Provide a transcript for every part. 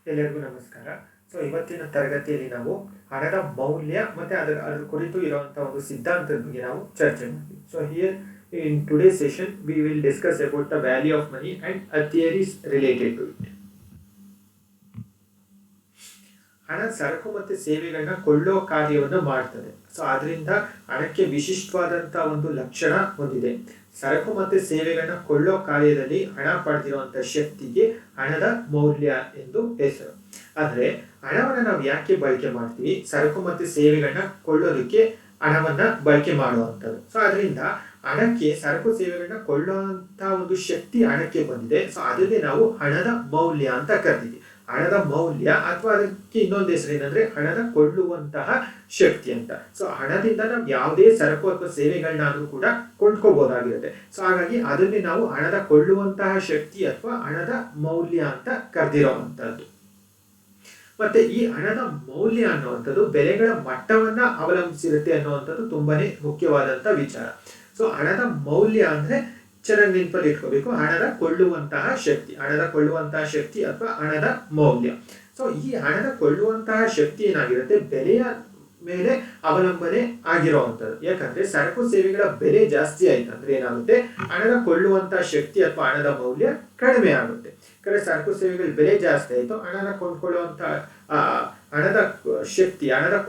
ಎಲ್ಲರಿಗೂ ನಮಸ್ಕಾರ. ಇವತ್ತಿನ ತರಗತಿಯಲ್ಲಿ ನಾವು ಹಣದ ಮೌಲ್ಯ ಮತ್ತೆ ಅದರ ಕುರಿತು ಇರುವಂತಹ ಒಂದು ಸಿದ್ಧಾಂತದ ಬಗ್ಗೆ ನಾವು ಚರ್ಚೆ ಮಾಡ್ತೀವಿ. Here in today session we will discuss about the value of money and theories related to it. ಹಣ ಸರಕು ಮತ್ತು ಸೇವೆಗಳನ್ನ ಕೊಳ್ಳೋ ಕಾರ್ಯವನ್ನು ಮಾಡ್ತದೆ. ಅದರಿಂದ ಹಣಕ್ಕೆ ವಿಶಿಷ್ಟವಾದಂತಹ ಒಂದು ಲಕ್ಷಣ ಹೊಂದಿದೆ. ಸರಕು ಮತ್ತು ಸೇವೆಗಳನ್ನ ಕೊಳ್ಳೋ ಕಾರ್ಯದಲ್ಲಿ ಹಣ ಪಡೆದಿರುವಂತಹ ಶಕ್ತಿಗೆ ಹಣದ ಮೌಲ್ಯ ಎಂದು ಹೆಸರು. ಅಂದ್ರೆ ಹಣವನ್ನ ನಾವು ಯಾಕೆ ಬಳಕೆ ಮಾಡ್ತೀವಿ? ಸರಕು ಮತ್ತು ಸೇವೆಗಳನ್ನ ಕೊಳ್ಳೋದಕ್ಕೆ ಹಣವನ್ನ ಬಳಕೆ ಮಾಡುವಂಥದ್ದು. ಅದರಿಂದ ಹಣಕ್ಕೆ ಸರಕು ಸೇವೆಗಳನ್ನ ಕೊಳ್ಳುವಂತ ಒಂದು ಶಕ್ತಿ ಹಣಕ್ಕೆ ಬಂದಿದೆ. ಅದನ್ನೇ ನಾವು ಹಣದ ಮೌಲ್ಯ ಅಂತ ಕರಿತೀವಿ. ಹಣದ ಮೌಲ್ಯ ಅಥವಾ ಅದಕ್ಕೆ ಇನ್ನೊಂದು ಹೆಸರು ಏನಂದ್ರೆ ಹಣದ ಕೊಳ್ಳುವಂತಹ ಶಕ್ತಿ ಅಂತ. ಹಣದಿಂದ ನಾವು ಯಾವುದೇ ಸರಕು ಅಥವಾ ಸೇವೆಗಳನ್ನಾದ್ರೂ ಕೂಡ ಕೊಂಡ್ಕೋಬಹುದಾಗಿರುತ್ತೆ. ಹಾಗಾಗಿ ಅದನ್ನೇ ನಾವು ಹಣದ ಕೊಳ್ಳುವಂತಹ ಶಕ್ತಿ ಅಥವಾ ಹಣದ ಮೌಲ್ಯ ಅಂತ ಕರೆದಿರುವಂತದ್ದು. ಮತ್ತೆ ಈ ಹಣದ ಮೌಲ್ಯ ಅನ್ನುವಂಥದ್ದು ಬೆಲೆಗಳ ಮಟ್ಟವನ್ನ ಅವಲಂಬಿಸಿರುತ್ತೆ ಅನ್ನುವಂಥದ್ದು ತುಂಬಾನೇ ಮುಖ್ಯವಾದಂತ ವಿಚಾರ. ಹಣದ ಮೌಲ್ಯ ಅಂದ್ರೆ ಚೆನ್ನಾಗಿ ನೆನಪಲ್ಲಿ ಇಟ್ಕೋಬೇಕು. ಹಣದ ಕೊಳ್ಳುವಂತಹ ಶಕ್ತಿ ಅಥವಾ ಹಣದ ಮೌಲ್ಯ. ಈ ಹಣದ ಕೊಳ್ಳುವಂತಹ ಶಕ್ತಿ ಏನಾಗಿರುತ್ತೆ? ಬೆಲೆಯ ಮೇಲೆ ಅವಲಂಬನೆ ಆಗಿರುವಂತದ್ದು. ಯಾಕಂದ್ರೆ ಸರಕು ಸೇವೆಗಳ ಬೆಲೆ ಜಾಸ್ತಿ ಆಯ್ತು ಅಂದ್ರೆ ಏನಾಗುತ್ತೆ? ಹಣದ ಕೊಳ್ಳುವಂತಹ ಶಕ್ತಿ ಅಥವಾ ಹಣದ ಮೌಲ್ಯ ಕಡಿಮೆ ಆಗುತ್ತೆ. ಸರಕು ಸೇವೆಗಳ ಬೆಲೆ ಜಾಸ್ತಿ ಆಯ್ತು, ಹಣದ ಕೊಂಡ್ಕೊಳ್ಳುವಂತಹ ಹಣದ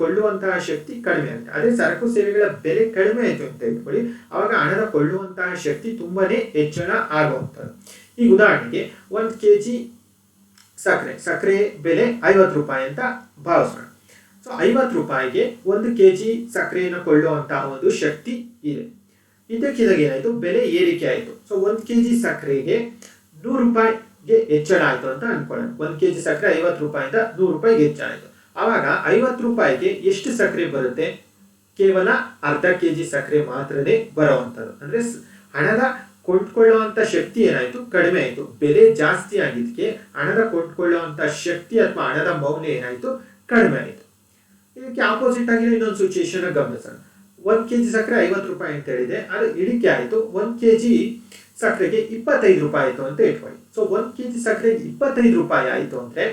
ಕೊಳ್ಳುವಂತಹ ಶಕ್ತಿ ಕಡಿಮೆ ಆಗುತ್ತೆ. ಅದೇ ಸರಕು ಸೇವೆಗಳ ಬೆಲೆ ಕಡಿಮೆ ಆಯ್ತು ಅಂತ ಹೇಳ್ಕೊಳ್ಳಿ, ಅವಾಗ ಹಣದ ಕೊಳ್ಳುವಂತಹ ಶಕ್ತಿ ತುಂಬಾನೇ ಹೆಚ್ಚಳ ಆಗುವಂಥದ್ದು. ಈಗ ಉದಾಹರಣೆಗೆ 1 kg ಸಕ್ಕರೆ ಬೆಲೆ 50 ರೂಪಾಯಿ ಅಂತ ಭಾವಿಸೋಣ. 50 ರೂಪಾಯಿಗೆ 1 kg ಸಕ್ಕರೆಯನ್ನು ಕೊಳ್ಳುವಂತಹ ಒಂದು ಶಕ್ತಿ ಇದೆ. ಇದಕ್ಕಿದಾಗ ಏನಾಯ್ತು? ಬೆಲೆ ಏರಿಕೆ ಆಯ್ತು. 1 kg ಸಕ್ಕರೆಗೆ 100 ರೂಪಾಯಿಗೆ ಹೆಚ್ಚಳ ಆಯ್ತು ಅಂತ ಅನ್ಕೊಳ್ಳೋಣ. 1 kg ಸಕ್ಕರೆ 50 ರೂಪಾಯಿಂದ 100 ರೂಪಾಯಿಗೆ ಹೆಚ್ಚಾಯಿತು. ಆವಾಗ 50 ರೂಪಾಯಿಗೆ ಎಷ್ಟು ಸಕ್ಕರೆ ಬರುತ್ತೆ? ಕೇವಲ ಅರ್ಧ kg ಸಕ್ಕರೆ ಮಾತ್ರನೇ ಬರುವಂತದ್ದು. ಅಂದ್ರೆ ಹಣದ ಕೊಂಡ್ಕೊಳ್ಳುವಂತ ಶಕ್ತಿ ಏನಾಯ್ತು? ಕಡಿಮೆ ಆಯ್ತು. ಬೆಲೆ ಜಾಸ್ತಿ ಆಗಿದ್ದಕ್ಕೆ ಹಣದ ಕೊಂಡ್ಕೊಳ್ಳುವಂತ ಶಕ್ತಿ ಅಥವಾ ಹಣದ ಮೌಲ್ಯ ಏನಾಯ್ತು? ಕಡಿಮೆ ಆಯ್ತು. ಇದಕ್ಕೆ ಆಪೋಸಿಟ್ ಆಗಿ ಇನ್ನೊಂದು ಸಿಚುಯೇಷನ್ ಗಮನಿಸೋಣ. 1 kg ಸಕ್ಕರೆ 50 ರೂಪಾಯಿ ಅಂತ ಹೇಳಿದೆ, ಅದು ಇಳಿಕೆ ಆಯ್ತು. 1 kg ಸಕ್ಕರೆಗೆ 25 ರೂಪಾಯಿ ಆಯ್ತು ಅಂತ ಇಟ್ಕೊಳ್ಳಿ. 1 kg ಸಕ್ಕರೆಗೆ 25 ರೂಪಾಯಿ ಆಯ್ತು ಅಂದ್ರೆ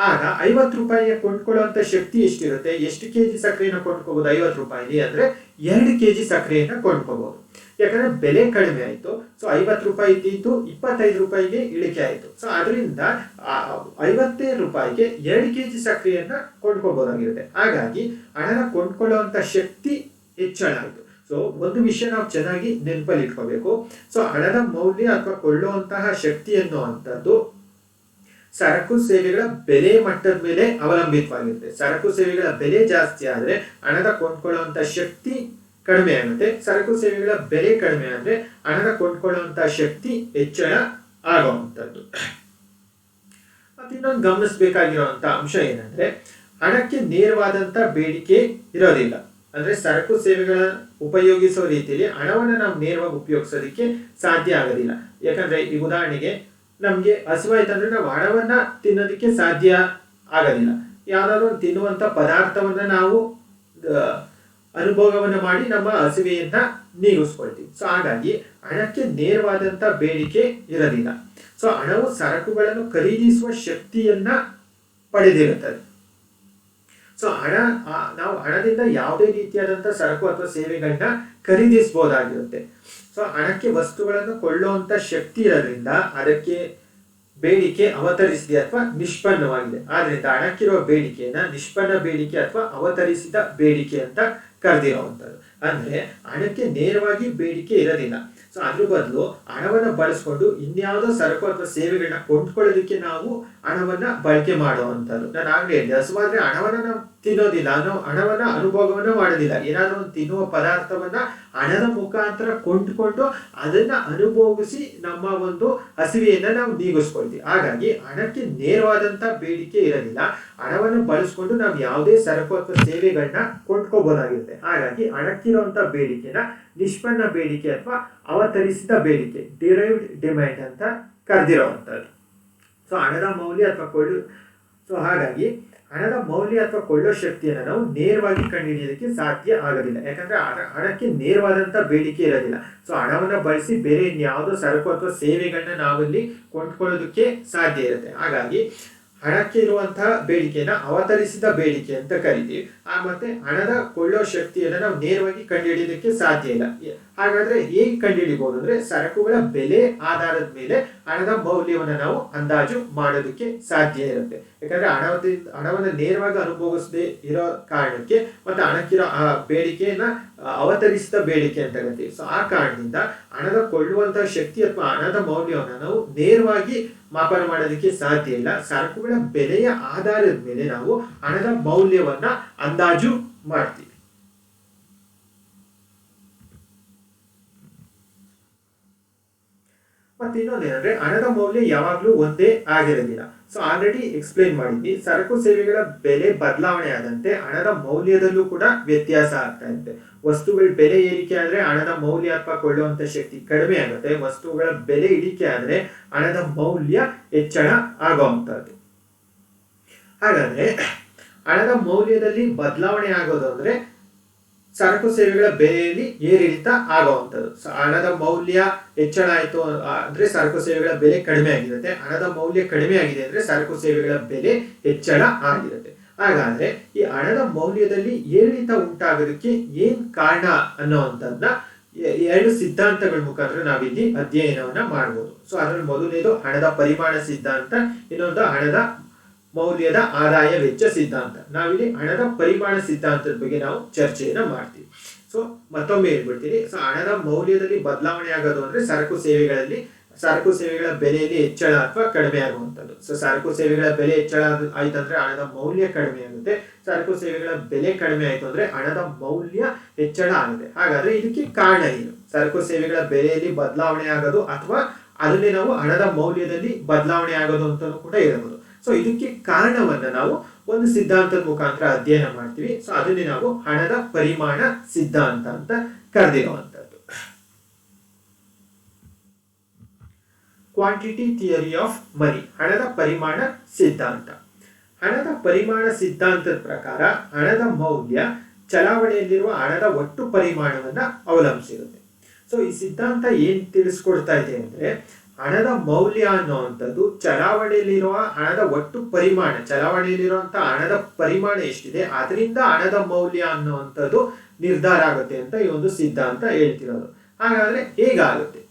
ಆಗ 50 ರೂಪಾಯಿಗೆ ಕೊಂಡ್ಕೊಳ್ಳುವಂತ ಶಕ್ತಿ ಎಷ್ಟಿರುತ್ತೆ? ಎಷ್ಟು kg ಸಕ್ಕರೆಯನ್ನು ಕೊಂಡ್ಕೋಬಹುದು 50 ರೂಪಾಯಿಗೆ? ಅಂದ್ರೆ 2 kg ಸಕ್ಕರೆಯನ್ನ ಕೊಂಡ್ಕೋಬಹುದು. ಯಾಕಂದ್ರೆ ಬೆಲೆ ಕಡಿಮೆ ಆಯ್ತು. 50 ರೂಪಾಯಿ ಇದ್ದಿದ್ದು 25 ರೂಪಾಯಿಗೆ ಇಳಿಕೆ ಆಯ್ತು. ಅದರಿಂದ 50 ರೂಪಾಯಿಗೆ 2 kg ಸಕ್ಕರೆಯನ್ನ ಕೊಂಡ್ಕೋಬಹುದಾಗಿರುತ್ತೆ. ಹಾಗಾಗಿ ಹಣದ ಕೊಂಡ್ಕೊಳ್ಳುವಂತ ಶಕ್ತಿ ಹೆಚ್ಚಳ ಆಯ್ತು. ಒಂದು ವಿಷಯ ನಾವು ಚೆನ್ನಾಗಿ ನೆನಪಲ್ಲಿ ಇಟ್ಕೋಬೇಕು. ಹಣದ ಮೌಲ್ಯ ಅಥವಾ ಕೊಳ್ಳುವಂತಹ ಶಕ್ತಿ ಅನ್ನುವಂಥದ್ದು ಸರಕು ಸೇವೆಗಳ ಬೆಲೆ ಮಟ್ಟದ ಮೇಲೆ ಅವಲಂಬಿತವಾಗಿರುತ್ತೆ. ಸರಕು ಸೇವೆಗಳ ಬೆಲೆ ಜಾಸ್ತಿ ಆದ್ರೆ ಹಣದ ಕೊಂಡ್ಕೊಳ್ಳುವಂತ ಶಕ್ತಿ ಕಡಿಮೆ ಆಗುತ್ತೆ. ಸರಕು ಸೇವೆಗಳ ಬೆಲೆ ಕಡಿಮೆ ಆದ್ರೆ ಹಣದ ಕೊಂಡ್ಕೊಳ್ಳುವಂತ ಶಕ್ತಿ ಹೆಚ್ಚಳ ಆಗುವಂಥದ್ದು. ಮತ್ತೆ ಇನ್ನೊಂದು ಗಮನಿಸಬೇಕಾಗಿರುವಂತ ಅಂಶ ಏನಂದ್ರೆ ಹಣಕ್ಕೆ ನೇರವಾದಂತ ಬೇಡಿಕೆ ಇರೋದಿಲ್ಲ. ಅಂದ್ರೆ ಸರಕು ಸೇವೆಗಳ ಉಪಯೋಗಿಸುವ ರೀತಿಯಲ್ಲಿ ಹಣವನ್ನು ನಾವು ನೇರವಾಗಿ ಉಪಯೋಗಿಸೋದಕ್ಕೆ ಸಾಧ್ಯ ಆಗೋದಿಲ್ಲ. ಯಾಕಂದ್ರೆ ಈ ಉದಾಹರಣೆಗೆ ನಮ್ಗೆ ಹಸಿವಾಯ್ತಂದ್ರೆ ನಾವು ಹಣವನ್ನ ತಿನ್ನೋದಕ್ಕೆ ಸಾಧ್ಯ ಆಗೋದಿಲ್ಲ. ಯಾವ್ದಾದ್ರು ಒಂದು ತಿನ್ನುವಂತ ಪದಾರ್ಥವನ್ನ ನಾವು ಅನುಭವವನ್ನ ಮಾಡಿ ನಮ್ಮ ಹಸಿವೆಯನ್ನ ನೀಗಿಸ್ಕೊಳ್ತೀವಿ. ಹಾಗಾಗಿ ಹಣಕ್ಕೆ ನೇರವಾದಂತ ಬೇಡಿಕೆ ಇರೋದಿಲ್ಲ. ಹಣವು ಸರಕುಗಳನ್ನು ಖರೀದಿಸುವ ಶಕ್ತಿಯನ್ನ ಪಡೆದಿರುತ್ತದೆ. ನಾವು ಹಣದಿಂದ ಯಾವುದೇ ರೀತಿಯಾದಂತ ಸರಕು ಅಥವಾ ಸೇವೆಗಳನ್ನ ಖರೀದಿಸಬಹುದಾಗಿರುತ್ತೆ. ಹಣಕ್ಕೆ ವಸ್ತುಗಳನ್ನು ಕೊಳ್ಳುವಂತ ಶಕ್ತಿ ಇರೋದ್ರಿಂದ ಅದಕ್ಕೆ ಬೇಡಿಕೆ ಅವತರಿಸಿದೆ ಅಥವಾ ನಿಷ್ಪನ್ನವಾಗಿದೆ. ಆದ್ರಿಂದ ಹಣಕ್ಕಿರುವ ಬೇಡಿಕೆಯನ್ನ ನಿಷ್ಪನ್ನ ಬೇಡಿಕೆ ಅಥವಾ ಅವತರಿಸಿದ ಬೇಡಿಕೆ ಅಂತ ಕರೆದಿರುವಂತದ್ದು. ಅಂದ್ರೆ ಹಣಕ್ಕೆ ನೇರವಾಗಿ ಬೇಡಿಕೆ ಇರೋದಿಲ್ಲ. ಅದ್ರ ಬದಲು ಹಣವನ್ನ ಬಳಸ್ಕೊಂಡು ಇನ್ಯಾವುದೋ ಸರಕು ಅಥವಾ ಸೇವೆಗಳನ್ನ ಕೊಂಡ್ಕೊಳ್ಳೋದಕ್ಕೆ ನಾವು ಹಣವನ್ನ ಬಳಕೆ ಮಾಡುವಂತದ್ದು. ನಾನು ಆಗ್ಲೇ ಹೇಳಿದೆ, ಹಸುವಾದ್ರೆ ಹಣವನ್ನ ನಾವು ತಿನ್ನೋದಿಲ್ಲ, ನಾವು ಹಣವನ್ನ ಅನುಭವವನ್ನ ಮಾಡೋದಿಲ್ಲ. ಏನಾದ್ರೂ ಒಂದು ತಿನ್ನುವ ಪದಾರ್ಥವನ್ನ ಹಣದ ಮುಖಾಂತರ ಕೊಂಡ್ಕೊಂಡು ಅದನ್ನ ಅನುಭವಿಸಿ ನಮ್ಮ ಒಂದು ಹಸಿವೆಯನ್ನ ನಾವು ನೀಗಿಸ್ಕೊಳ್ತೀವಿ. ಹಾಗಾಗಿ ಹಣಕ್ಕೆ ನೇರವಾದಂತ ಬೇಡಿಕೆ ಇರೋದಿಲ್ಲ. ಹಣವನ್ನು ಬಳಸ್ಕೊಂಡು ನಾವು ಯಾವುದೇ ಸರಕು ಅಥವಾ ಸೇವೆಗಳನ್ನ ಕೊಂಡ್ಕೋಬಹುದಾಗಿರುತ್ತೆ. ಹಾಗಾಗಿ ಹಣಕ್ಕಿರುವಂತ ಬೇಡಿಕೆನ ನಿಷ್ಪನ್ನ ಬೇಡಿಕೆ ಅಥವಾ ಅವತರಿಸಿದ ಬೇಡಿಕೆ ಡಿರೈವ್ಡ್ ಡಿಮ್ಯಾಂಡ್ ಅಂತ ಕರೆದಿರುವಂತದ್ದು. ಹಣದ ಮೌಲ್ಯ ಅಥವಾ ಹಾಗಾಗಿ ಹಣದ ಮೌಲ್ಯ ಅಥವಾ ಕೊಳ್ಳೋ ಶಕ್ತಿಯನ್ನು ನಾವು ನೇರವಾಗಿ ಕಂಡುಹಿಡಿಯೋದಕ್ಕೆ ಸಾಧ್ಯ ಆಗೋದಿಲ್ಲ. ಯಾಕಂದ್ರೆ ಹಣಕ್ಕೆ ನೇರವಾದಂತ ಬೇಡಿಕೆ ಇರೋದಿಲ್ಲ. ಹಣವನ್ನ ಬಳಸಿ ಬೇರೆ ಯಾವುದೋ ಸರಕು ಅಥವಾ ಸೇವೆಗಳನ್ನ ನಾವಲ್ಲಿ ಕೊಂಡ್ಕೊಳ್ಳೋದಕ್ಕೆ ಸಾಧ್ಯ ಇರುತ್ತೆ. ಹಾಗಾಗಿ ಹಣಕ್ಕೆ ಇರುವಂತಹ ಬೇಡಿಕೆಯನ್ನ ಅವತರಿಸಿದ ಬೇಡಿಕೆ ಅಂತ ಕರಿತೀವಿ. ಮತ್ತೆ ಹಣದ ಕೊಳ್ಳೋ ಶಕ್ತಿಯನ್ನ ನಾವು ನೇರವಾಗಿ ಕಂಡುಹಿಡಿಯೋದಕ್ಕೆ ಸಾಧ್ಯ ಇಲ್ಲ. ಹಾಗಾದ್ರೆ ಹೇಗೆ ಕಂಡುಹಿಡಿಬಹುದು ಅಂದ್ರೆ ಸರಕುಗಳ ಬೆಲೆ ಆಧಾರದ ಮೇಲೆ ಹಣದ ಮೌಲ್ಯವನ್ನು ನಾವು ಅಂದಾಜು ಮಾಡೋದಕ್ಕೆ ಸಾಧ್ಯ ಇರುತ್ತೆ. ಯಾಕಂದ್ರೆ ಹಣವನ್ನು ನೇರವಾಗಿ ಅನುಭವಿಸದೆ ಇರೋ ಕಾರಣಕ್ಕೆ ಮತ್ತೆ ಹಣಕ್ಕಿರೋ ಆ ಬೇಡಿಕೆಯನ್ನ ಅವತರಿಸಿದ ಬೇಡಿಕೆ ಅಂತ ಕರಿತೀವಿ. ಸೊ ಆ ಕಾರಣದಿಂದ ಹಣದ ಕೊಳ್ಳುವಂತಹ ಶಕ್ತಿ ಅಥವಾ ಹಣದ ಮೌಲ್ಯವನ್ನು ನಾವು ನೇರವಾಗಿ ಮಾಪನ ಮಾಡೋದಕ್ಕೆ ಸಾಧ್ಯ ಇಲ್ಲ. ಸರಕುಗಳ ಬೆಲೆಯ ಆಧಾರದ ಮೇಲೆ ನಾವು ಹಣದ ಮೌಲ್ಯವನ್ನ ಅಂದಾಜು ಮಾಡ್ತೀವಿ. ಮತ್ತೆ ಇನ್ನೊಂದೇನಂದ್ರೆ ಹಣದ ಮೌಲ್ಯ ಯಾವಾಗ್ಲೂ ಒಂದೇ ಆಗಿರೋದಿಲ್ಲ. ಸೊ ಆಲ್ರೆಡಿ ಎಕ್ಸ್ಪ್ಲೈನ್ ಮಾಡಿದ್ವಿ, ಸರಕು ಸೇವೆಗಳ ಬೆಲೆ ಬದಲಾವಣೆ ಆದಂತೆ ಹಣದ ಮೌಲ್ಯದಲ್ಲೂ ಕೂಡ ವ್ಯತ್ಯಾಸ ಆಗ್ತಾ ಇರುತ್ತೆ. ವಸ್ತುಗಳ ಬೆಲೆ ಏರಿಕೆ ಆದ್ರೆ ಹಣದ ಮೌಲ್ಯ ಅಥವಾ ಕೊಳ್ಳುವಂತ ಶಕ್ತಿ ಕಡಿಮೆ ಆಗುತ್ತೆ. ವಸ್ತುಗಳ ಬೆಲೆ ಇಳಿಕೆ ಆದ್ರೆ ಹಣದ ಮೌಲ್ಯ ಹೆಚ್ಚಳ ಆಗುವಂತದ್ದು. ಹಾಗಾದ್ರೆ ಹಣದ ಮೌಲ್ಯದಲ್ಲಿ ಬದಲಾವಣೆ ಆಗೋದು ಅಂದ್ರೆ ಸರಕು ಸೇವೆಗಳ ಬೆಲೆಯಲ್ಲಿ ಏರಿಳಿತ ಆಗುವಂಥದ್ದು. ಹಣದ ಮೌಲ್ಯ ಹೆಚ್ಚಳ ಆಯಿತು ಅಂದ್ರೆ ಸರಕು ಸೇವೆಗಳ ಬೆಲೆ ಕಡಿಮೆ ಆಗಿರುತ್ತೆ. ಹಣದ ಮೌಲ್ಯ ಕಡಿಮೆ ಆಗಿದೆ ಅಂದ್ರೆ ಸರಕು ಸೇವೆಗಳ ಬೆಲೆ ಹೆಚ್ಚಳ ಆಗಿರುತ್ತೆ. ಹಾಗಾದ್ರೆ ಈ ಹಣದ ಮೌಲ್ಯದಲ್ಲಿ ಏರಿಳಿತ ಉಂಟಾಗೋದಕ್ಕೆ ಏನ್ ಕಾರಣ ಅನ್ನೋವಂಥದ್ದನ್ನ ಎರಡು ಸಿದ್ಧಾಂತಗಳ ಮುಖಾಂತರ ನಾವಿಲ್ಲಿ ಅಧ್ಯಯನವನ್ನ ಮಾಡಬಹುದು. ಸೊ ಅದ್ರಲ್ಲಿ ಮೊದಲನೇದು ಹಣದ ಪರಿಮಾಣ ಸಿದ್ಧಾಂತ, ಇನ್ನೊಂದು ಹಣದ ಮೌಲ್ಯದ ಆದಾಯ ವೆಚ್ಚ ಸಿದ್ಧಾಂತ. ನಾವಿಲ್ಲಿ ಹಣದ ಪರಿಮಾಣ ಸಿದ್ಧಾಂತದ ಬಗ್ಗೆ ನಾವು ಚರ್ಚೆಯನ್ನ ಮಾಡ್ತೀವಿ. ಸೊ ಮತ್ತೊಮ್ಮೆ ಹೇಳ್ಬಿಡ್ತೀನಿ. ಸೊ ಹಣದ ಮೌಲ್ಯದಲ್ಲಿ ಬದಲಾವಣೆ ಆಗೋದು ಅಂದ್ರೆ ಸರಕು ಸೇವೆಗಳ ಬೆಲೆಯಲ್ಲಿ ಹೆಚ್ಚಳ ಅಥವಾ ಕಡಿಮೆ ಆಗುವಂಥದ್ದು. ಸೊ ಸರಕು ಸೇವೆಗಳ ಬೆಲೆ ಹೆಚ್ಚಳ ಆಯ್ತಂದ್ರೆ ಹಣದ ಮೌಲ್ಯ ಕಡಿಮೆ ಆಗುತ್ತೆ. ಸರಕು ಸೇವೆಗಳ ಬೆಲೆ ಕಡಿಮೆ ಆಯ್ತು ಅಂದ್ರೆ ಹಣದ ಮೌಲ್ಯ ಹೆಚ್ಚಳ ಆಗುತ್ತೆ. ಹಾಗಾದ್ರೆ ಇದಕ್ಕೆ ಕಾರಣ ಏನು? ಸರಕು ಸೇವೆಗಳ ಬೆಲೆಯಲ್ಲಿ ಬದಲಾವಣೆ ಆಗೋದು ಅಥವಾ ಅದನ್ನೇ ನಾವು ಹಣದ ಮೌಲ್ಯದಲ್ಲಿ ಬದಲಾವಣೆ ಆಗೋದು ಅಂತ ಕೂಡ ಹೇಳ್ಬೋದು. ಸೊ ಇದಕ್ಕೆ ಕಾರಣವನ್ನ ನಾವು ಒಂದು ಸಿದ್ಧಾಂತದ ಮುಖಾಂತರ ಅಧ್ಯಯನ ಮಾಡ್ತೀವಿ. ಸೊ ಅದನ್ನೇ ನಾವು ಹಣದ ಪರಿಮಾಣ ಸಿದ್ಧಾಂತ ಅಂತ ಕರೆದಿರುವಂತದ್ದು. ಕ್ವಾಂಟಿಟಿ ಥಿಯರಿ ಆಫ್ ಮನಿ, ಹಣದ ಪರಿಮಾಣ ಸಿದ್ಧಾಂತ. ಹಣದ ಪರಿಮಾಣ ಸಿದ್ಧಾಂತದ ಪ್ರಕಾರ ಹಣದ ಮೌಲ್ಯ ಚಲಾವಣೆಯಲ್ಲಿರುವ ಹಣದ ಒಟ್ಟು ಪರಿಮಾಣವನ್ನ ಅವಲಂಬಿಸಿರುತ್ತೆ. ಸೊ ಈ ಸಿದ್ಧಾಂತ ಏನ್ ತಿಳಿಸ್ಕೊಡ್ತಾ ಇದೆ ಅಂದ್ರೆ ಹಣದ ಮೌಲ್ಯ ಅನ್ನುವಂಥದ್ದು ಚಲಾವಣೆಯಲ್ಲಿರುವ ಹಣದ ಒಟ್ಟು ಪರಿಮಾಣ, ಚಲಾವಣೆಯಲ್ಲಿರುವಂತಹ ಹಣದ ಪರಿಮಾಣ ಎಷ್ಟಿದೆ ಅದರಿಂದ ಹಣದ ಮೌಲ್ಯ ಅನ್ನುವಂಥದ್ದು ನಿರ್ಧಾರ ಆಗುತ್ತೆ ಅಂತ ಈ ಒಂದು ಸಿದ್ಧಾಂತ ಹೇಳ್ತಿರೋದು. ಹಾಗಾದ್ರೆ ಹೇಗಾಗುತ್ತೆ?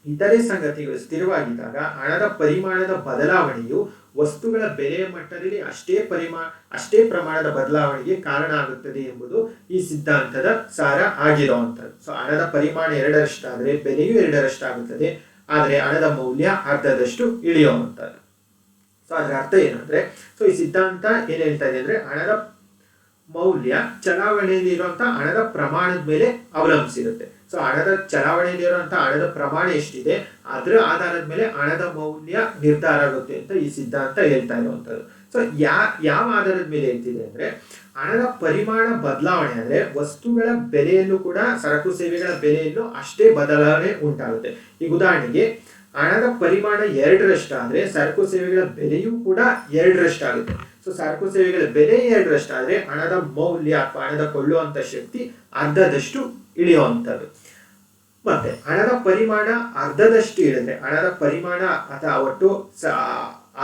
ಇತರೆ ಸಂಗತಿಗಳು ಸ್ಥಿರವಾಗಿದ್ದಾಗ ಹಣದ ಪರಿಮಾಣದ ಬದಲಾವಣೆಯು ವಸ್ತುಗಳ ಬೆಲೆಯ ಮಟ್ಟದಲ್ಲಿ ಅಷ್ಟೇ ಪ್ರಮಾಣದ ಬದಲಾವಣೆಗೆ ಕಾರಣ ಆಗುತ್ತದೆ ಎಂಬುದು ಈ ಸಿದ್ಧಾಂತದ ಸಾರ ಆಗಿರುವಂಥದ್ದು. ಸೊ ಹಣದ ಪರಿಮಾಣ 2ರಷ್ಟಾದ್ರೆ ಬೆಲೆಯು 2ರಷ್ಟಾಗುತ್ತದೆ, ಆದ್ರೆ ಹಣದ ಮೌಲ್ಯ ಅರ್ಧದಷ್ಟು ಇಳಿಯುವಂಥದ್ದು. ಸೊ ಅದರ ಅರ್ಥ ಏನಂದ್ರೆ, ಸೊ ಈ ಸಿದ್ಧಾಂತ ಏನ್ ಹೇಳ್ತಾ ಇದೆ ಅಂದ್ರೆ ಹಣದ ಮೌಲ್ಯ ಚಲಾವಣೆಯಲ್ಲಿ ಇರುವಂತಹ ಹಣದ ಪ್ರಮಾಣದ ಮೇಲೆ ಅವಲಂಬಿಸಿರುತ್ತೆ. ಸೊ ಹಣದ ಚಲಾವಣೆಯಲ್ಲಿರುವಂತಹ ಹಣದ ಪ್ರಮಾಣ ಎಷ್ಟಿದೆ ಅದರ ಆಧಾರದ ಮೇಲೆ ಹಣದ ಮೌಲ್ಯ ನಿರ್ಧಾರ ಆಗುತ್ತೆ ಅಂತ ಈ ಸಿದ್ಧಾಂತ ಹೇಳ್ತಾ ಇರುವಂತದ್ದು. ಸೊ ಯಾವ ಆಧಾರದ ಮೇಲೆ ಹೇಳ್ತಿದೆ ಅಂದ್ರೆ ಹಣದ ಪರಿಮಾಣ ಬದಲಾವಣೆ ಅಂದ್ರೆ ವಸ್ತುಗಳ ಬೆಲೆಯಲ್ಲೂ ಕೂಡ ಸರಕು ಸೇವೆಗಳ ಬೆಲೆಯಲ್ಲೂ ಅಷ್ಟೇ ಬದಲಾವಣೆ ಉಂಟಾಗುತ್ತೆ. ಈಗ ಉದಾಹರಣೆಗೆ ಹಣದ ಪರಿಮಾಣ 2ರಷ್ಟಾದ್ರೆ ಸರಕು ಸೇವೆಗಳ ಬೆಲೆಯೂ ಕೂಡ 2ರಷ್ಟಾಗುತ್ತೆ. ಸೊ ಸರಕು ಸೇವೆಗಳ ಬೆಲೆ 2ರಷ್ಟಾದ್ರೆ ಹಣದ ಮೌಲ್ಯ ಅಥವಾ ಹಣದ ಕೊಳ್ಳುವಂತ ಶಕ್ತಿ ಅರ್ಧದಷ್ಟು ಇಳಿಯುವಂಥದ್ದು. ಮತ್ತೆ ಹಣದ ಪರಿಮಾಣ ಅರ್ಧದಷ್ಟು ಇಳಿದ್ರೆ ಹಣದ ಪರಿಮಾಣ ಅಥವಾ ಒಟ್ಟು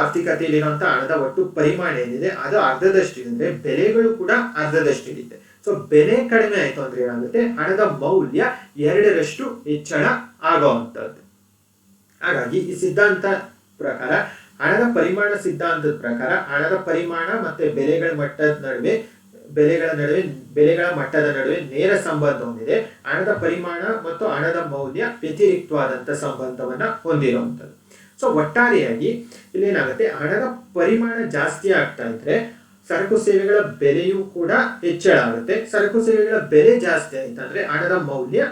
ಆರ್ಥಿಕತೆಯಲ್ಲಿರುವಂತಹ ಹಣದ ಒಟ್ಟು ಪರಿಮಾಣ ಏನಿದೆ ಅದು ಅರ್ಧದಷ್ಟು ಇಳಿದ್ರೆ ಬೆಲೆಗಳು ಕೂಡ ಅರ್ಧದಷ್ಟು ಇಳಿಯುತ್ತೆ. ಸೊ ಬೆಲೆ ಕಡಿಮೆ ಆಯ್ತು ಅಂದ್ರೆ ಏನಾಗುತ್ತೆ, ಹಣದ ಮೌಲ್ಯ 2ರಷ್ಟು ಹೆಚ್ಚಳ ಆಗುವಂಥದ್ದು. ಹಾಗಾಗಿ ಈ ಸಿದ್ಧಾಂತ ಪ್ರಕಾರ ಹಣದ ಪರಿಮಾಣ ಸಿದ್ಧಾಂತದ ಪ್ರಕಾರ ಹಣದ ಪರಿಮಾಣ ಮತ್ತೆ ಬೆಲೆಗಳ ಮಟ್ಟದ ನಡುವೆ ನೇರ ಸಂಬಂಧ ಹೊಂದಿದೆ. ಹಣದ ಪರಿಮಾಣ ಮತ್ತು ಹಣದ ಮೌಲ್ಯ ವ್ಯತಿರಿಕ್ತವಾದಂತಹ ಸಂಬಂಧವನ್ನ ಹೊಂದಿರುವಂಥದ್ದು. ಸೊ ಒಟ್ಟಾರೆಯಾಗಿ ಇಲ್ಲೇನಾಗುತ್ತೆ, ಹಣದ ಪರಿಮಾಣ ಜಾಸ್ತಿ ಆಗ್ತಾ ಇದ್ರೆ ಸರಕು ಸೇವೆಗಳ ಬೆಲೆಯೂ ಕೂಡ ಹೆಚ್ಚಳ ಆಗುತ್ತೆ. ಸರಕು ಸೇವೆಗಳ ಬೆಲೆ ಜಾಸ್ತಿ ಆಯ್ತಂದ್ರೆ ಹಣದ ಮೌಲ್ಯ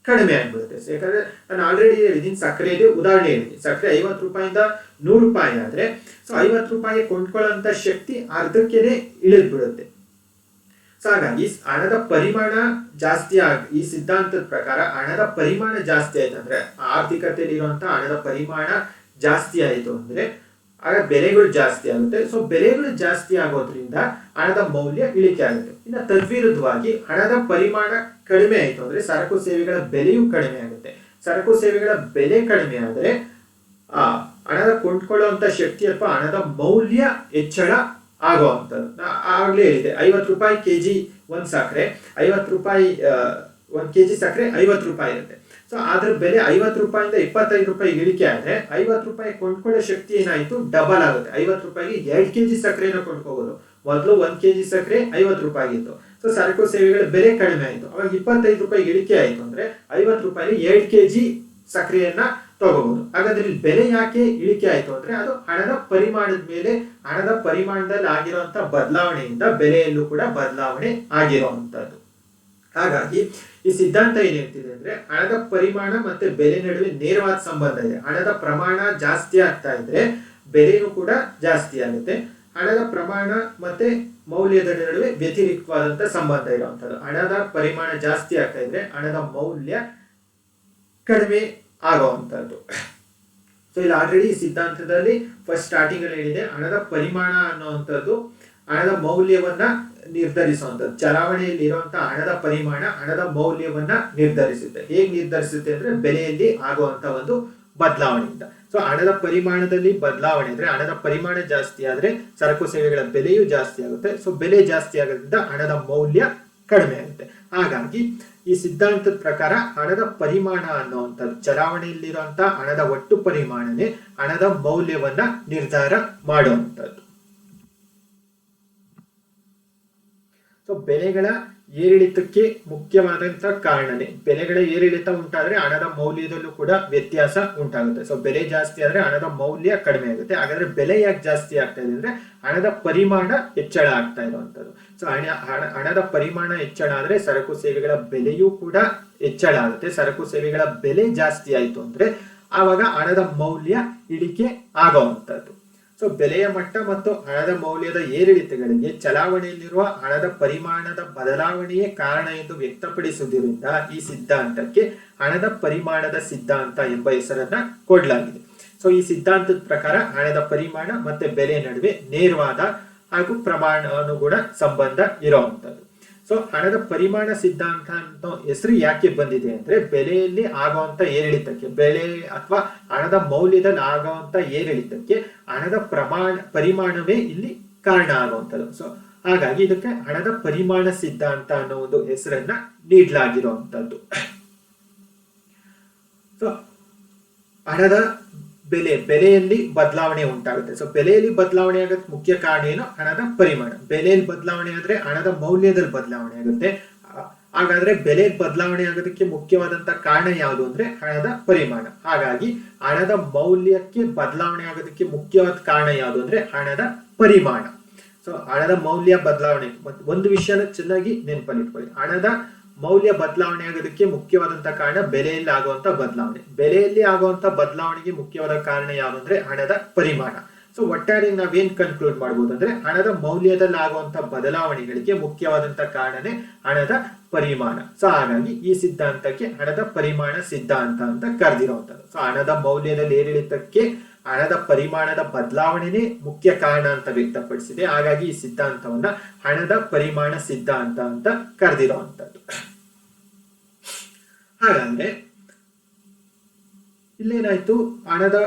ಕಡಿಮೆ ಆಗ್ಬಿಡುತ್ತೆ. ಯಾಕಂದ್ರೆ ನಾನು ಆಲ್ರೆಡಿ ಹೇಳಿದ್ದೀನಿ, ಸಕ್ಕರೆಯಲ್ಲಿ ಉದಾಹರಣೆ ಹೇಳಿದ್ದೀನಿ. ಸಕ್ಕರೆ 50 ರೂಪಾಯಿಂದ 100 ರೂಪಾಯಿ ಆದ್ರೆ ಸೊ 50 ರೂಪಾಯಿ ಕೊಂಡ್ಕೊಳ್ಳುವಂತ ಶಕ್ತಿ ಅರ್ಧಕ್ಕೆನೆ ಇಳಿದ್ ಬಿಡುತ್ತೆ. ಸೊ ಹಾಗಾಗಿ ಹಣದ ಪರಿಮಾಣ ಜಾಸ್ತಿ ಈ ಸಿದ್ಧಾಂತದ ಪ್ರಕಾರ ಹಣದ ಪರಿಮಾಣ ಜಾಸ್ತಿ ಆಯ್ತು ಅಂದ್ರೆ ಆರ್ಥಿಕತೆಯಲ್ಲಿ ಇರುವಂತಹ ಹಣದ ಪರಿಮಾಣ ಜಾಸ್ತಿ ಆಯ್ತು ಅಂದ್ರೆ ಆಗ ಬೆಲೆಗಳು ಜಾಸ್ತಿ ಆಗುತ್ತೆ. ಸೊ ಬೆಲೆಗಳು ಜಾಸ್ತಿ ಆಗೋದ್ರಿಂದ ಹಣದ ಮೌಲ್ಯ ಇಳಿಕೆ ಆಗುತ್ತೆ. ಇನ್ನು ತದ್ವಿರುದ್ಧವಾಗಿ ಹಣದ ಪರಿಮಾಣ ಕಡಿಮೆ ಆಯ್ತು ಅಂದ್ರೆ ಸರಕು ಸೇವೆಗಳ ಬೆಲೆಯೂ ಕಡಿಮೆ ಆಗುತ್ತೆ. ಸರಕು ಸೇವೆಗಳ ಬೆಲೆ ಕಡಿಮೆ ಆದ್ರೆ ಹಣದ ಕೊಂಡ್ಕೊಳ್ಳುವಂತ ಶಕ್ತಿ ಅಥವಾ ಹಣದ ಮೌಲ್ಯ ಹೆಚ್ಚಳ ಆಗುವಂಥದ್ದು. ಆಗ್ಲೇ ಹೇಳಿದೆ, 50 ರೂಪಾಯಿ ಕೆಜಿ ಒಂದ್ ಸಕ್ಕರೆ, 50 ರೂಪಾಯಿ 1 ಕೆಜಿ ಸಕ್ಕರೆ 50 ರೂಪಾಯಿ ಇರುತ್ತೆ. ಸೊ ಅದ್ರ ಬೆಲೆ 50 ರೂಪಾಯಿಂದ 25 ರೂಪಾಯಿ ಇಳಿಕೆ ಆದ್ರೆ 50 ರೂಪಾಯಿ ಕೊಂಡ್ಕೊಳ್ಳೋ ಶಕ್ತಿ ಏನಾಯ್ತು, ಡಬಲ್ ಆಗುತ್ತೆ. 50 ರೂಪಾಯಿಗೆ 2 ಕೆಜಿ ಸಕ್ಕರೆನ ಕೊಂಡ್ಕೋಬಹುದು. ಮೊದಲು 1 ಕೆಜಿ ಸಕ್ಕರೆ 50 ರೂಪಾಯಿ ಇತ್ತು. ಸೊ ಸರಕು ಸೇವೆಗಳ ಬೆಲೆ ಕಡಿಮೆ ಆಯ್ತು. ಅವಾಗ 25 ರೂಪಾಯಿ ಇಳಿಕೆ ಆಯ್ತು ಅಂದ್ರೆ 50 ರೂಪಾಯಿಗೆ 2 ಕೆಜಿ ಸಕ್ಕರೆಯನ್ನ ತಗೋಬಹುದು. ಹಾಗಾದ್ರೆ ಬೆಲೆ ಯಾಕೆ ಇಳಿಕೆ ಆಯ್ತು ಅಂದ್ರೆ ಅದು ಹಣದ ಪರಿಮಾಣದ ಮೇಲೆ, ಹಣದ ಪರಿಮಾಣದಲ್ಲಿ ಆಗಿರುವಂತ ಬದಲಾವಣೆಯಿಂದ ಬೆಲೆಯಲ್ಲೂ ಕೂಡ ಬದಲಾವಣೆ ಆಗಿರುವಂತದ್ದು. ಹಾಗಾಗಿ ಈ ಸಿದ್ಧಾಂತ ಏನ್ ಹೇಳ್ತಿದೆ ಅಂದ್ರೆ ಹಣದ ಪರಿಮಾಣ ಮತ್ತೆ ಬೆಲೆ ನಡುವೆ ನೇರವಾದ ಸಂಬಂಧ ಇದೆ. ಹಣದ ಪ್ರಮಾಣ ಜಾಸ್ತಿ ಆಗ್ತಾ ಇದ್ರೆ ಬೆಲೆನೂ ಕೂಡ ಜಾಸ್ತಿ ಆಗುತ್ತೆ. ಹಣದ ಪ್ರಮಾಣ ಮತ್ತೆ ಮೌಲ್ಯದ ನಡುವೆ ವ್ಯತಿರಿಕ್ತವಾದಂತ ಸಂಬಂಧ ಇರುವಂತದ್ದು. ಹಣದ ಪರಿಮಾಣ ಜಾಸ್ತಿ ಆಗ್ತಾ ಇದ್ರೆ ಹಣದ ಮೌಲ್ಯ ಕಡಿಮೆ ಆಗುವಂತದ್ದು. ಸೊ ಇಲ್ಲಿ ಆಲ್ರೆಡಿ ಈ ಸಿದ್ಧಾಂತದಲ್ಲಿ ಫಸ್ಟ್ ಸ್ಟಾರ್ಟಿಂಗ್ ಅಲ್ಲಿ ಹೇಳಿದೆ, ಹಣದ ಪರಿಮಾಣ ಅನ್ನುವಂಥದ್ದು ಹಣದ ಮೌಲ್ಯವನ್ನ ನಿರ್ಧರಿಸುವಂಥದ್ದು. ಚಲಾವಣೆಯಲ್ಲಿ ಇರುವಂತಹ ಹಣದ ಪರಿಮಾಣ ಹಣದ ಮೌಲ್ಯವನ್ನ ನಿರ್ಧರಿಸುತ್ತೆ. ಹೇಗೆ ನಿರ್ಧರಿಸುತ್ತೆ ಅಂದ್ರೆ ಬೆಲೆಯಲ್ಲಿ ಆಗುವಂತ ಒಂದು ಬದಲಾವಣೆಯಿಂದ. ಸೊ ಹಣದ ಪರಿಮಾಣದಲ್ಲಿ ಬದಲಾವಣೆ ಅಂದ್ರೆ ಹಣದ ಪರಿಮಾಣ ಜಾಸ್ತಿ ಆದ್ರೆ ಸರಕು ಸೇವೆಗಳ ಬೆಲೆಯೂ ಜಾಸ್ತಿ ಆಗುತ್ತೆ. ಸೊ ಬೆಲೆ ಜಾಸ್ತಿ ಆಗೋದ್ರಿಂದ ಹಣದ ಮೌಲ್ಯ ಕಡಿಮೆ ಆಗುತ್ತೆ. ಹಾಗಾಗಿ ಈ ಸಿದ್ಧಾಂತದ ಪ್ರಕಾರ ಹಣದ ಪರಿಮಾಣ ಅನ್ನುವಂಥದ್ದು, ಚಲಾವಣೆಯಲ್ಲಿರುವಂತಹ ಹಣದ ಒಟ್ಟು ಪರಿಮಾಣನೇ ಹಣದ ಮೌಲ್ಯವನ್ನ ನಿರ್ಧಾರ ಮಾಡುವಂಥದ್ದು. ಸೊ ಬೆಲೆಗಳ ಏರಿಳಿತಕ್ಕೆ ಮುಖ್ಯವಾದಂತಹ ಕಾರಣನೇ, ಬೆಲೆಗಳ ಏರಿಳಿತ ಉಂಟಾದ್ರೆ ಹಣದ ಮೌಲ್ಯದಲ್ಲೂ ಕೂಡ ವ್ಯತ್ಯಾಸ ಉಂಟಾಗುತ್ತೆ. ಸೊ ಬೆಲೆ ಜಾಸ್ತಿ ಆದ್ರೆ ಹಣದ ಮೌಲ್ಯ ಕಡಿಮೆ ಆಗುತ್ತೆ. ಹಾಗಾದ್ರೆ ಬೆಲೆ ಯಾಕೆ ಜಾಸ್ತಿ ಆಗ್ತಾ ಇದೆ ಅಂದ್ರೆ ಹಣದ ಪರಿಮಾಣ ಹೆಚ್ಚಳ ಆಗ್ತಾ ಇರುವಂತದ್ದು. ಸೊ ಹಣದ ಪರಿಮಾಣ ಹೆಚ್ಚಳ ಆದ್ರೆ ಸರಕು ಸೇವೆಗಳ ಬೆಲೆಯೂ ಕೂಡ ಹೆಚ್ಚಳ ಆಗುತ್ತೆ. ಸರಕು ಸೇವೆಗಳ ಬೆಲೆ ಜಾಸ್ತಿ ಆಯ್ತು ಅಂದ್ರೆ ಆವಾಗ ಹಣದ ಮೌಲ್ಯ ಇಳಿಕೆ ಆಗುವಂತದ್ದು. ಸೊ ಬೆಲೆಯ ಮಟ್ಟ ಮತ್ತು ಹಣದ ಮೌಲ್ಯದ ಏರಿಳಿತಗಳಿಗೆ ಚಲಾವಣೆಯಲ್ಲಿರುವ ಹಣದ ಪರಿಮಾಣದ ಬದಲಾವಣೆಯೇ ಕಾರಣ ಎಂದು ವ್ಯಕ್ತಪಡಿಸುವುದರಿಂದ ಈ ಸಿದ್ಧಾಂತಕ್ಕೆ ಹಣದ ಪರಿಮಾಣದ ಸಿದ್ಧಾಂತ ಎಂಬ ಹೆಸರನ್ನ ಕೊಡಲಾಗಿದೆ. ಸೊ ಈ ಸಿದ್ಧಾಂತದ ಪ್ರಕಾರ ಹಣದ ಪರಿಮಾಣ ಮತ್ತೆ ಬೆಲೆ ನಡುವೆ ನೇರವಾದ ಹಾಗೂ ಪ್ರಮಾಣಾನುಗುಣ ಸಂಬಂಧ ಇರುವಂತದ್ದು. ಸೊ ಹಣದ ಪರಿಮಾಣ ಸಿದ್ಧಾಂತ ಅಂತ ಹೆಸರು ಯಾಕೆ ಬಂದಿದೆ ಅಂದ್ರೆ ಬೆಲೆಯಲ್ಲಿ ಆಗುವಂತ ಏರಿಳಿತಕ್ಕೆ, ಬೆಲೆ ಅಥವಾ ಹಣದ ಮೌಲ್ಯದಲ್ಲಿ ಆಗುವಂತ ಏರಿಳಿತಕ್ಕೆ ಹಣದ ಪರಿಮಾಣವೇ ಇಲ್ಲಿ ಕಾರಣ ಆಗುವಂಥದ್ದು. ಸೊ ಹಾಗಾಗಿ ಇದಕ್ಕೆ ಹಣದ ಪರಿಮಾಣ ಸಿದ್ಧಾಂತ ಅನ್ನೋ ಒಂದು ಹೆಸರನ್ನ ನೀಡಲಾಗಿರುವಂತದ್ದು. ಸೊ ಹಣದ ಬೆಲೆಯಲ್ಲಿ ಬದಲಾವಣೆ ಉಂಟಾಗುತ್ತೆ. ಸೊ ಬೆಲೆಯಲ್ಲಿ ಬದಲಾವಣೆ ಆಗೋದಕ್ಕೆ ಮುಖ್ಯ ಕಾರಣ ಏನು, ಹಣದ ಪರಿಮಾಣ. ಬೆಲೆಯಲ್ಲಿ ಬದಲಾವಣೆ ಆದ್ರೆ ಹಣದ ಮೌಲ್ಯದಲ್ಲಿ ಬದಲಾವಣೆ ಆಗುತ್ತೆ. ಹಾಗಾದ್ರೆ ಬೆಲೆ ಬದಲಾವಣೆ ಆಗೋದಕ್ಕೆ ಮುಖ್ಯವಾದಂತ ಕಾರಣ ಯಾವುದು ಅಂದ್ರೆ ಹಣದ ಪರಿಮಾಣ. ಹಾಗಾಗಿ ಹಣದ ಮೌಲ್ಯಕ್ಕೆ ಬದಲಾವಣೆ ಆಗೋದಕ್ಕೆ ಮುಖ್ಯವಾದ ಕಾರಣ ಯಾವುದು ಅಂದ್ರೆ ಹಣದ ಪರಿಮಾಣ. ಸೊ ಹಣದ ಮೌಲ್ಯ ಬದಲಾವಣೆ, ಒಂದು ವಿಷಯನ ಚೆನ್ನಾಗಿ ನೆನಪಲ್ಲಿಟ್ಕೊಳ್ಳಿ, ಹಣದ ಮೌಲ್ಯ ಬದಲಾವಣೆ ಆಗೋದಕ್ಕೆ ಮುಖ್ಯವಾದಂತಹ ಕಾರಣ ಬೆಲೆಯಲ್ಲಿ ಆಗುವಂತ ಬದಲಾವಣೆ. ಬೆಲೆಯಲ್ಲಿ ಆಗುವಂತ ಬದಲಾವಣೆಗೆ ಮುಖ್ಯವಾದ ಕಾರಣ ಯಾವುದು ಅಂದ್ರೆ ಹಣದ ಪರಿಮಾಣ. ಸೊ ಒಟ್ಟಾರೆ ನಾವೇನ್ ಕನ್ಕ್ಲೂಡ್ ಮಾಡಬಹುದು ಅಂದ್ರೆ ಹಣದ ಮೌಲ್ಯದಲ್ಲಿ ಆಗುವಂತ ಬದಲಾವಣೆಗಳಿಗೆ ಮುಖ್ಯವಾದಂತ ಕಾರಣನೇ ಹಣದ ಪರಿಮಾಣ. ಸೊ ಹಾಗಾಗಿ ಈ ಸಿದ್ಧಾಂತಕ್ಕೆ ಹಣದ ಪರಿಮಾಣ ಸಿದ್ಧಾಂತ ಅಂತ ಕರೆದಿರುವಂತದ್ದು. ಸೊ ಹಣದ ಮೌಲ್ಯದಲ್ಲಿ ಏರಿಳಿತಕ್ಕೆ ಹಣದ ಪರಿಮಾಣದ ಬದಲಾವಣೆನೇ ಮುಖ್ಯ ಕಾರಣ ಅಂತ ವ್ಯಕ್ತಪಡಿಸಿದೆ. ಹಾಗಾಗಿ ಈ ಸಿದ್ಧಾಂತವನ್ನ ಹಣದ ಪರಿಮಾಣ ಸಿದ್ಧಾಂತ ಅಂತ ಕರೆದಿರುವಂತದ್ದು. ಹಾಗಂದ್ರೆ ಇಲ್ಲೇನಾಯ್ತು, ಹಣದ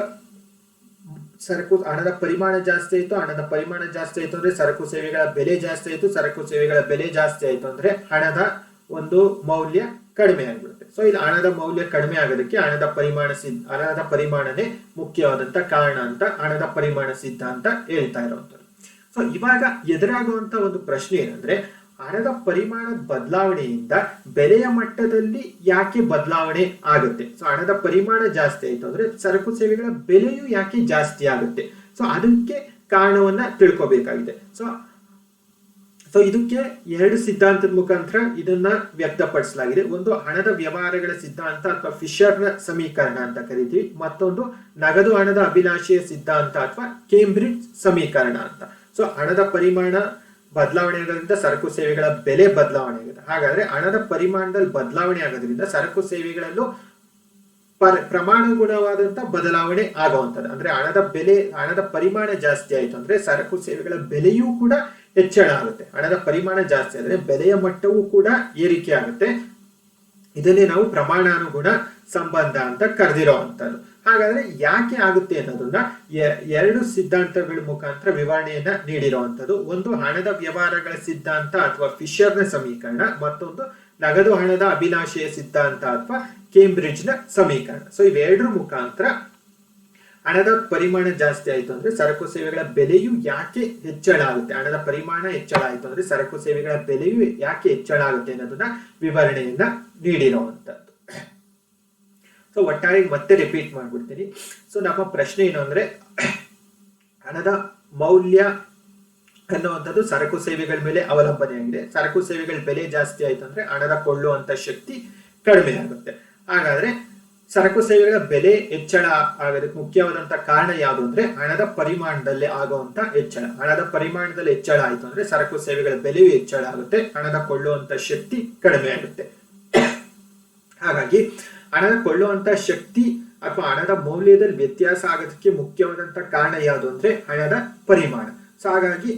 ಪರಿಮಾಣ ಜಾಸ್ತಿ ಆಯ್ತು. ಹಣದ ಪರಿಮಾಣ ಜಾಸ್ತಿ ಆಯ್ತು ಅಂದ್ರೆ ಸರಕು ಸೇವೆಗಳ ಬೆಲೆ ಜಾಸ್ತಿ ಆಯ್ತು. ಸರಕು ಸೇವೆಗಳ ಬೆಲೆ ಜಾಸ್ತಿ ಆಯ್ತು ಅಂದ್ರೆ ಹಣದ ಒಂದು ಮೌಲ್ಯ ಕಡಿಮೆ ಆಗ್ಬಿಡುತ್ತೆ. ಸೊ ಇಲ್ಲಿ ಹಣದ ಮೌಲ್ಯ ಕಡಿಮೆ ಆಗೋದಕ್ಕೆ ಹಣದ ಪರಿಮಾಣನೇ ಮುಖ್ಯವಾದಂತ ಕಾರಣ ಅಂತ ಹಣದ ಪರಿಮಾಣ ಸಿದ್ಧಾಂತ ಹೇಳ್ತಾ ಇರುವಂತದ್ದು. ಸೊ ಇವಾಗ ಎದುರಾಗುವಂತ ಒಂದು ಪ್ರಶ್ನೆ ಏನಂದ್ರೆ ಹಣದ ಪರಿಮಾಣದ ಬದಲಾವಣೆಯಿಂದ ಬೆಲೆಯ ಮಟ್ಟದಲ್ಲಿ ಯಾಕೆ ಬದಲಾವಣೆ ಆಗುತ್ತೆ. ಸೊ ಹಣದ ಪರಿಮಾಣ ಜಾಸ್ತಿ ಆಯ್ತು ಅಂದ್ರೆ ಸರಕು ಸೇವೆಗಳ ಬೆಲೆಯೂ ಯಾಕೆ ಜಾಸ್ತಿ ಆಗುತ್ತೆ. ಸೊ ಅದಕ್ಕೆ ಕಾರಣವನ್ನ ತಿಳ್ಕೊಬೇಕಾಗಿದೆ. ಸೊ ಇದಕ್ಕೆ ಎರಡು ಸಿದ್ಧಾಂತದ ಮುಖಾಂತರ ಇದನ್ನ ವ್ಯಕ್ತಪಡಿಸಲಾಗಿದೆ. ಒಂದು ಹಣದ ವ್ಯವಹಾರಗಳ ಸಿದ್ಧಾಂತ ಅಥವಾ ಫಿಶರ್ನ ಸಮೀಕರಣ ಅಂತ ಕರಿತೀವಿ. ಮತ್ತೊಂದು ನಗದು ಹಣದ ಅಭಿಲಾಷೆಯ ಸಿದ್ಧಾಂತ ಅಥವಾ ಕೇಂಬ್ರಿಡ್ಜ್ ಸಮೀಕರಣ ಅಂತ. ಸೊ ಹಣದ ಪರಿಮಾಣ ಬದಲಾವಣೆ ಆಗೋದ್ರಿಂದ ಸರಕು ಸೇವೆಗಳ ಬೆಲೆ ಬದಲಾವಣೆ ಆಗುತ್ತೆ. ಹಾಗಾದ್ರೆ ಹಣದ ಪರಿಮಾಣದಲ್ಲಿ ಬದಲಾವಣೆ ಆಗೋದ್ರಿಂದ ಸರಕು ಸೇವೆಗಳಲ್ಲೂ ಪ್ರಮಾಣಗುಣವಾದಂತ ಬದಲಾವಣೆ ಆಗುವಂಥದ್ದು. ಅಂದ್ರೆ ಹಣದ ಪರಿಮಾಣ ಜಾಸ್ತಿ ಆಯ್ತು ಅಂದ್ರೆ ಸರಕು ಸೇವೆಗಳ ಬೆಲೆಯೂ ಕೂಡ ಹೆಚ್ಚಳ ಆಗುತ್ತೆ. ಹಣದ ಪರಿಮಾಣ ಜಾಸ್ತಿ ಆದ್ರೆ ಬೆಲೆಯ ಮಟ್ಟವೂ ಕೂಡ ಏರಿಕೆ ಆಗುತ್ತೆ. ಇದನ್ನೇ ನಾವು ಪ್ರಮಾಣಾನುಗುಣ ಸಂಬಂಧ ಅಂತ ಕರೆದಿರೋವಂಥದ್ದು. ಹಾಗಾದ್ರೆ ಯಾಕೆ ಆಗುತ್ತೆ ಅನ್ನೋದನ್ನ ಎರಡು ಸಿದ್ಧಾಂತಗಳ ಮುಖಾಂತರ ವಿವರಣೆಯನ್ನ ನೀಡಿರುವಂತದ್ದು. ಒಂದು ಹಣದ ವ್ಯವಹಾರಗಳ ಸಿದ್ಧಾಂತ ಅಥವಾ ಫಿಶರ್ನ ಸಮೀಕರಣ, ಮತ್ತೊಂದು ನಗದು ಹಣದ ಅಭಿಲಾಷೆಯ ಸಿದ್ಧಾಂತ ಅಥವಾ ಕೇಂಬ್ರಿಡ್ಜ್ನ ಸಮೀಕರಣ. ಸೊ ಇವೆರಡರ ಮುಖಾಂತರ ಹಣದ ಪರಿಮಾಣ ಜಾಸ್ತಿ ಆಯಿತು ಅಂದ್ರೆ ಸರಕು ಸೇವೆಗಳ ಬೆಲೆಯು ಯಾಕೆ ಹೆಚ್ಚಳ ಆಗುತ್ತೆ, ಹಣದ ಪರಿಮಾಣ ಹೆಚ್ಚಳ ಆಯಿತು ಅಂದ್ರೆ ಸರಕು ಸೇವೆಗಳ ಬೆಲೆಯು ಯಾಕೆ ಹೆಚ್ಚಳ ಆಗುತ್ತೆ ಅನ್ನೋದನ್ನ ವಿವರಣೆಯನ್ನ ನೀಡಿರುವಂತದ್ದು. ಸೊ ಒಟ್ಟಾರೆ ಮತ್ತೆ ರಿಪೀಟ್ ಮಾಡ್ಬಿಡ್ತೀನಿ. ಸೊ ನಮ್ಮ ಪ್ರಶ್ನೆ ಏನು ಅಂದ್ರೆ, ಹಣದ ಮೌಲ್ಯ ಅನ್ನುವಂಥದ್ದು ಸರಕು ಸೇವೆಗಳ ಮೇಲೆ ಅವಲಂಬನೆಯಾಗಿದೆ. ಸರಕು ಸೇವೆಗಳ ಬೆಲೆ ಜಾಸ್ತಿ ಆಯ್ತು ಅಂದ್ರೆ ಹಣದ ಕೊಳ್ಳುವಂತ ಶಕ್ತಿ ಕಡಿಮೆ ಆಗುತ್ತೆ. ಹಾಗಾದ್ರೆ ಸರಕು ಸೇವೆಗಳ ಬೆಲೆ ಹೆಚ್ಚಳ ಆಗೋದಕ್ಕೆ ಮುಖ್ಯವಾದಂತ ಕಾರಣ ಯಾವುದು ಅಂದ್ರೆ ಹಣದ ಪರಿಮಾಣದಲ್ಲಿ ಆಗುವಂತ ಹೆಚ್ಚಳ. ಹಣದ ಪರಿಮಾಣದಲ್ಲಿ ಹೆಚ್ಚಳ ಆಯ್ತು ಅಂದ್ರೆ ಸರಕು ಸೇವೆಗಳ ಬೆಲೆಯು ಹೆಚ್ಚಳ ಆಗುತ್ತೆ, ಹಣದ ಕೊಳ್ಳುವಂತ ಶಕ್ತಿ ಕಡಿಮೆ ಆಗುತ್ತೆ. ಹಾಗಾಗಿ ಹಣದ ಕೊಳ್ಳುವಂತ ಶಕ್ತಿ ಅಥವಾ ಹಣದ ಮೌಲ್ಯದಲ್ಲಿ ವ್ಯತ್ಯಾಸ ಆಗೋದಕ್ಕೆ ಮುಖ್ಯವಾದಂತ ಕಾರಣ ಯಾವುದು ಅಂದ್ರೆ ಹಣದ ಪರಿಮಾಣ. ಸೊ ಹಾಗಾಗಿ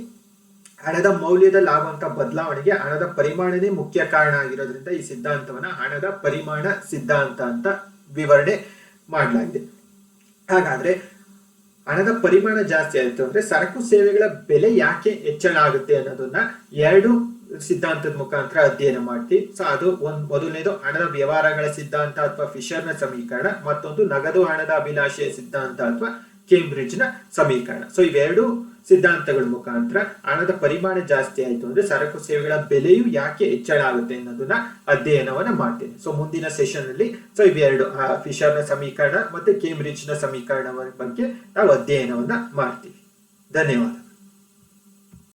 ಹಣದ ಮೌಲ್ಯದಲ್ಲಿ ಆಗುವಂತ ಬದಲಾವಣೆಗೆ ಹಣದ ಪರಿಮಾಣನೇ ಮುಖ್ಯ ಕಾರಣ ಆಗಿರೋದ್ರಿಂದ ಈ ಸಿದ್ಧಾಂತವನ್ನ ಹಣದ ಪರಿಮಾಣ ಸಿದ್ಧಾಂತ ಅಂತ ವಿವರಣೆ ಮಾಡಲಾಗಿದೆ. ಹಾಗಾದ್ರೆ ಹಣದ ಪರಿಮಾಣ ಜಾಸ್ತಿ ಆಯಿತು ಅಂದ್ರೆ ಸರಕು ಸೇವೆಗಳ ಬೆಲೆ ಯಾಕೆ ಹೆಚ್ಚಳ ಆಗುತ್ತೆ ಅನ್ನೋದನ್ನ ಎರಡು ಸಿದ್ಧಾಂತದ ಮುಖಾಂತರ ಅಧ್ಯಯನ ಮಾಡ್ತೀವಿ. ಸೊ ಅದು ಮೊದಲನೇದು ಹಣದ ವ್ಯವಹಾರಗಳ ಸಿದ್ಧಾಂತ ಅಥವಾ ಫಿಶರ್ನ ಸಮೀಕರಣ, ಮತ್ತೊಂದು ನಗದು ಹಣದ ಅಭಿಲಾಷೆಯ ಸಿದ್ಧಾಂತ ಅಥವಾ ಕೇಂಬ್ರಿಡ್ಜ್ನ ಸಮೀಕರಣ. ಸೊ ಇವೆರಡು ಸಿದ್ಧಾಂತಗಳ ಮುಖಾಂತರ ಹಣದ ಪರಿಮಾಣ ಜಾಸ್ತಿ ಆಯಿತು ಅಂದ್ರೆ ಸರಕು ಸೇವೆಗಳ ಬೆಲೆಯು ಯಾಕೆ ಹೆಚ್ಚಳ ಆಗುತ್ತೆ ಅನ್ನೋದನ್ನ ಅಧ್ಯಯನವನ್ನ ಮಾಡ್ತೇನೆ. ಸೊ ಮುಂದಿನ ಸೆಷನ್ ಅಲ್ಲಿ ಸೊ ಇವೆರಡು ಫಿಶರ್ನ ಸಮೀಕರಣ ಮತ್ತೆ ಕೇಂಬ್ರಿಡ್ಜ್ನ ಸಮೀಕರಣ ಬಗ್ಗೆ ನಾವು ಅಧ್ಯಯನವನ್ನ ಮಾಡ್ತೀವಿ. ಧನ್ಯವಾದ.